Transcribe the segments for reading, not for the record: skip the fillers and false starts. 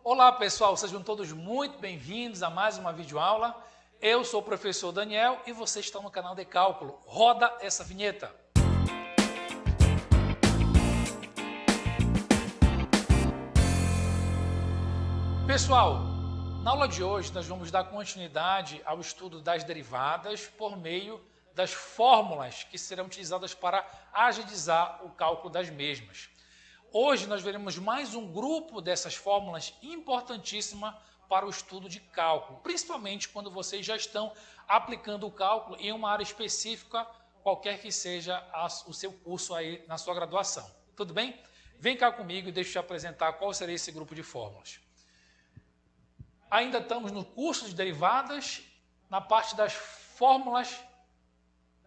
Olá pessoal, sejam todos muito bem-vindos a mais uma videoaula. Eu sou o professor Daniel e você está no canal de cálculo. Roda essa vinheta. Pessoal, na aula de hoje nós vamos dar continuidade ao estudo das derivadas por meio das fórmulas que serão utilizadas para agilizar o cálculo das mesmas. Hoje nós veremos mais um grupo dessas fórmulas importantíssima para o estudo de cálculo, principalmente quando vocês já estão aplicando o cálculo em uma área específica, qualquer que seja o seu curso aí na sua graduação. Tudo bem? Vem cá comigo e deixa eu te apresentar qual seria esse grupo de fórmulas. Ainda estamos no curso de derivadas, na parte das fórmulas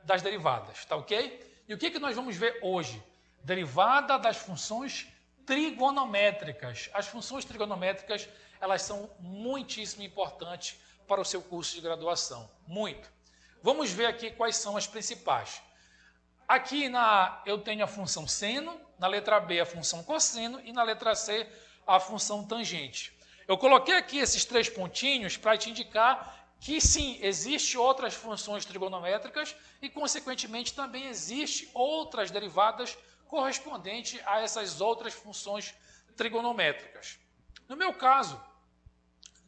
das derivadas, tá ok? E o que nós vamos ver hoje? Derivada das funções trigonométricas. As funções trigonométricas, elas são muitíssimo importantes para o seu curso de graduação. Muito. Vamos ver aqui quais são as principais. Aqui eu tenho a função seno, na letra B a função cosseno e na letra C a função tangente. Eu coloquei aqui esses três pontinhos para te indicar que sim, existem outras funções trigonométricas e, consequentemente, também existem outras derivadas correspondente a essas outras funções trigonométricas. No meu caso,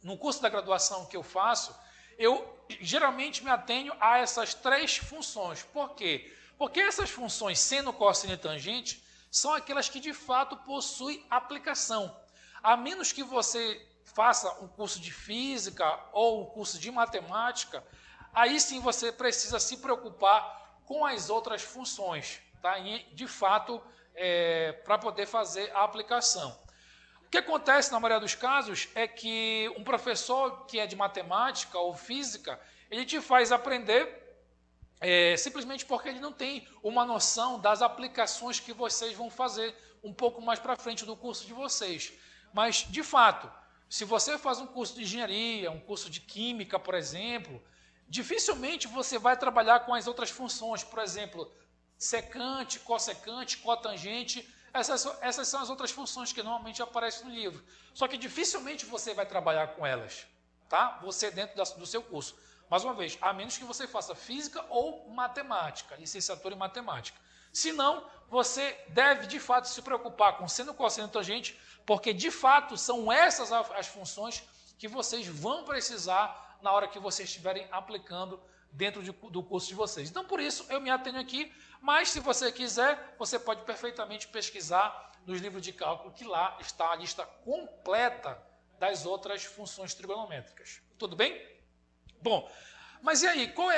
no curso da graduação que eu faço, eu geralmente me atenho a essas três funções. Por quê? Porque essas funções seno, cosseno e tangente são aquelas que de fato possuem aplicação. A menos que você faça um curso de física ou um curso de matemática, aí sim você precisa se preocupar com as outras funções. Tá? E, de fato, para poder fazer a aplicação. O que acontece na maioria dos casos é que um professor que é de matemática ou física, ele te faz aprender simplesmente porque ele não tem uma noção das aplicações que vocês vão fazer um pouco mais para frente do curso de vocês. Mas, de fato, se você faz um curso de engenharia, um curso de química, por exemplo, dificilmente você vai trabalhar com as outras funções, por exemplo, secante, cossecante, cotangente, essas são as outras funções que normalmente aparecem no livro. Só que dificilmente você vai trabalhar com elas, tá? Você dentro do seu curso. Mais uma vez, a menos que você faça física ou matemática, licenciatura em matemática. Se não, você deve de fato se preocupar com seno, cosseno e tangente, porque de fato são essas as funções que vocês vão precisar na hora que vocês estiverem aplicando dentro do curso de vocês. Então, por isso, eu me atenho aqui, mas se você quiser, você pode perfeitamente pesquisar nos livros de cálculo, que lá está a lista completa das outras funções trigonométricas. Tudo bem? Bom, mas e aí, como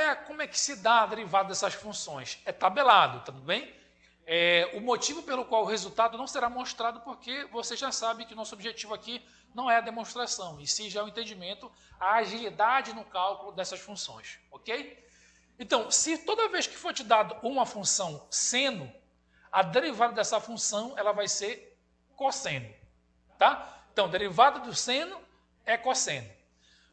é que se dá a derivada dessas funções? É tabelado, tudo bem? O motivo pelo qual o resultado não será mostrado, porque você já sabe que o nosso objetivo aqui não é a demonstração, e sim já o entendimento, a agilidade no cálculo dessas funções, ok? Então, se toda vez que for te dado uma função seno, a derivada dessa função ela vai ser cosseno, tá? Então, derivada do seno é cosseno.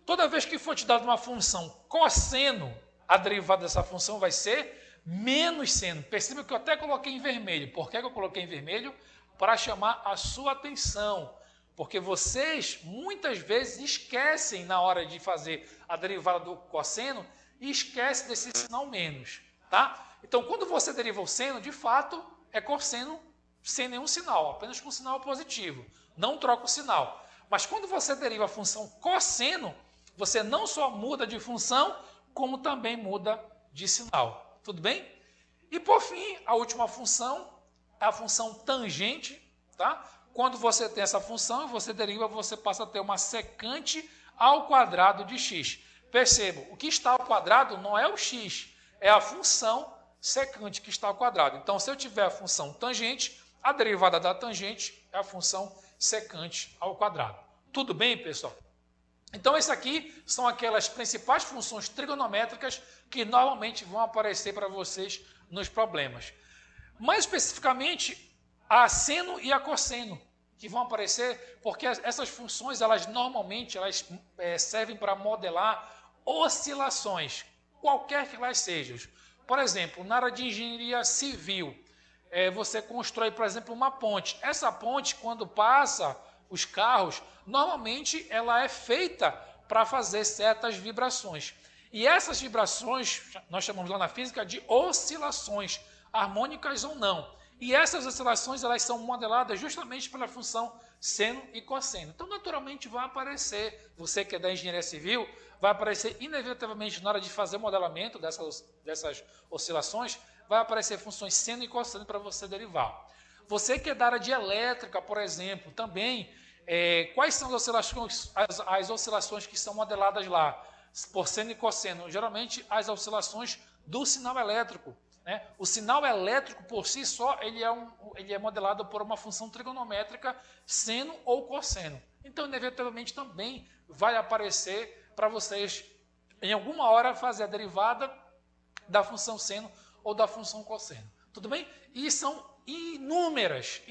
Toda vez que for te dado uma função cosseno, a derivada dessa função vai ser menos seno. Perceba que eu até coloquei em vermelho. Por que eu coloquei em vermelho? Para chamar a sua atenção. Porque vocês muitas vezes esquecem na hora de fazer a derivada do cosseno e esquecem desse sinal menos. Tá? Então, quando você deriva o seno, de fato, é cosseno sem nenhum sinal, apenas com sinal positivo. Não troca o sinal. Mas quando você deriva a função cosseno, você não só muda de função, como também muda de sinal. Tudo bem? E por fim, a última função é a função tangente. Tá? Quando você tem essa função, você deriva, você passa a ter uma secante ao quadrado de x. Perceba, o que está ao quadrado não é o x, é a função secante que está ao quadrado. Então, se eu tiver a função tangente, a derivada da tangente é a função secante ao quadrado. Tudo bem, pessoal? Então, essas aqui são aquelas principais funções trigonométricas que normalmente vão aparecer para vocês nos problemas. Mais especificamente, a seno e a cosseno, que vão aparecer porque essas funções, normalmente servem para modelar oscilações, qualquer que elas sejam. Por exemplo, na área de engenharia civil, você constrói, por exemplo, uma ponte. Essa ponte, quando passa os carros, normalmente ela é feita para fazer certas vibrações. E essas vibrações, nós chamamos lá na física de oscilações, harmônicas ou não. E essas oscilações, elas são modeladas justamente pela função seno e cosseno. Então, naturalmente, vai aparecer, você que é da engenharia civil, vai aparecer inevitavelmente na hora de fazer o modelamento dessas oscilações, vai aparecer funções seno e cosseno para você derivar. Você que é da área de elétrica, por exemplo, também, quais são as oscilações que são modeladas lá, por seno e cosseno? Geralmente, as oscilações do sinal elétrico. Né? O sinal elétrico, por si só, ele é modelado por uma função trigonométrica seno ou cosseno. Então, inevitavelmente, também vai aparecer para vocês, em alguma hora, fazer a derivada da função seno ou da função cosseno. Tudo bem? E são inúmeras,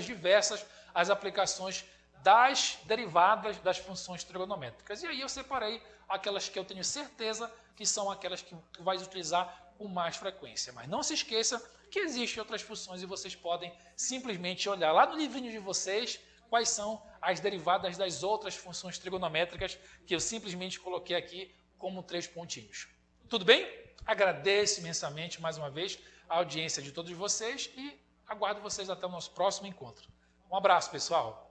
diversas as aplicações das derivadas das funções trigonométricas. E aí eu separei aquelas que eu tenho certeza que são aquelas que tu vais utilizar com mais frequência. Mas não se esqueça que existem outras funções e vocês podem simplesmente olhar lá no livrinho de vocês quais são as derivadas das outras funções trigonométricas que eu simplesmente coloquei aqui como 3 pontinhos. Tudo bem? Agradeço imensamente mais uma vez a audiência de todos vocês e aguardo vocês até o nosso próximo encontro. Um abraço, pessoal!